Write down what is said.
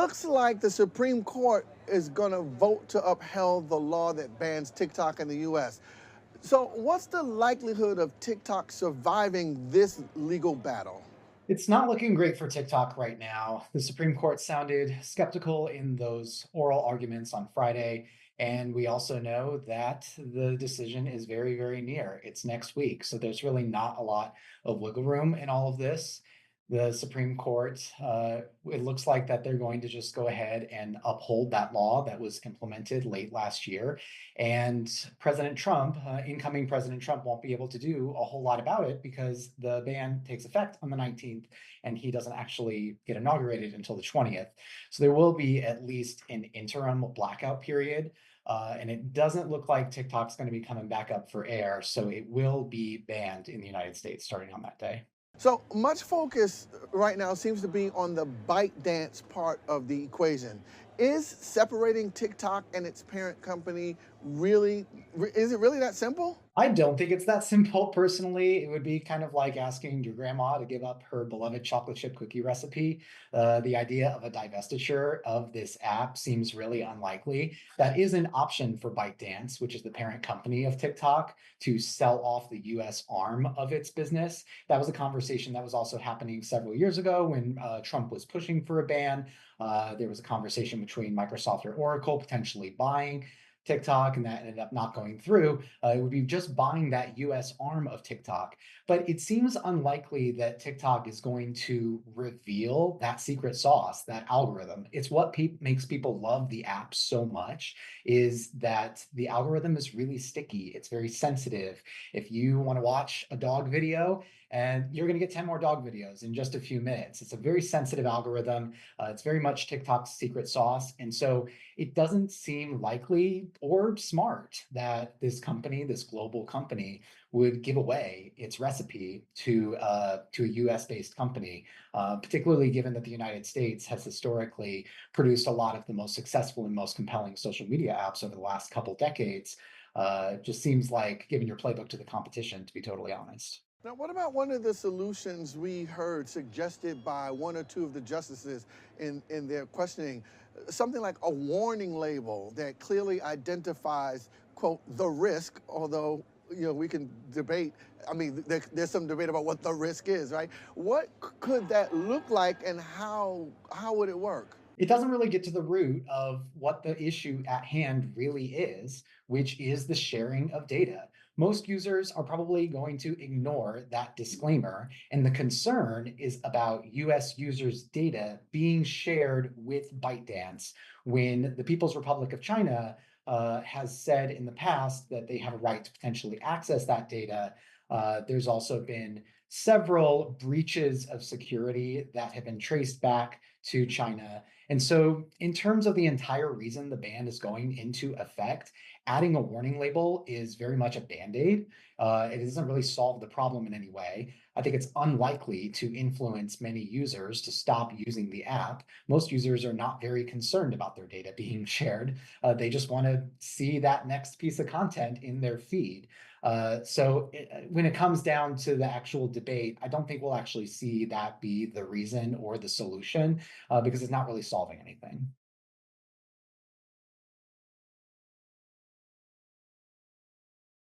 looks like the Supreme Court is going to vote to uphold the law that bans TikTok in the US. So, what's the likelihood of TikTok surviving this legal battle? It's not looking great for TikTok right now. The Supreme Court sounded skeptical in those oral arguments on Friday. And we also know that the decision is very, very near. It's next week. So there's really not a lot of wiggle room in all of this. The Supreme Court, it looks like that they're going to just go ahead and uphold that law that was implemented late last year. And President Trump, incoming President Trump, won't be able to do a whole lot about it because the ban takes effect on the 19th and he doesn't actually get inaugurated until the 20th. So there will be at least an interim blackout period. And it doesn't look like TikTok's going to be coming back up for air. So it will be banned in the United States starting on that day. So, much focus right now seems to be on the ByteDance part of the equation. Is separating TikTok and its parent company really, is it really that simple? I don't think it's that simple personally. It would be kind of like asking your grandma to give up her beloved chocolate chip cookie recipe. The idea of a divestiture of this app seems really unlikely. That is an option for ByteDance, which is the parent company of TikTok, to sell off the US arm of its business. That was a conversation that was also happening several years ago when Trump was pushing for a ban. There was a conversation between Microsoft or Oracle potentially buying TikTok, and that ended up not going through. It would be just buying that US arm of TikTok. But it seems unlikely that TikTok is going to reveal that secret sauce, that algorithm. It's what makes people love the app so much is that the algorithm is really sticky. It's very sensitive. If you want to watch a dog video, and you're going to get 10 more dog videos in just a few minutes. It's a very sensitive algorithm. It's very much TikTok's secret sauce. And so it doesn't seem likely or smart that this company, this global company, would give away its recipe to a U.S. based company, particularly given that the United States has historically produced a lot of the most successful and most compelling social media apps over the last couple decades. Just seems like giving your playbook to the competition, to be totally honest. Now, what about one of the solutions we heard suggested by one or two of the justices in their questioning? Something like a warning label that clearly identifies, quote, the risk, although, we can debate. I mean, there's some debate about what the risk is, right? What could that look like and how would it work? It doesn't really get to the root of what the issue at hand really is, which is the sharing of data. Most users are probably going to ignore that disclaimer, and the concern is about US users' data being shared with ByteDance when the People's Republic of China has said in the past that they have a right to potentially access that data. There's also been several breaches of security that have been traced back to China. And so, in terms of the entire reason the ban is going into effect, adding a warning label is very much a band aid. It doesn't really solve the problem in any way. I think it's unlikely to influence many users to stop using the app. Most users are not very concerned about their data being shared. They just want to see that next piece of content in their feed. When it comes down to the actual debate, I don't think we'll actually see that be the reason or the solution because it's not really solving anything.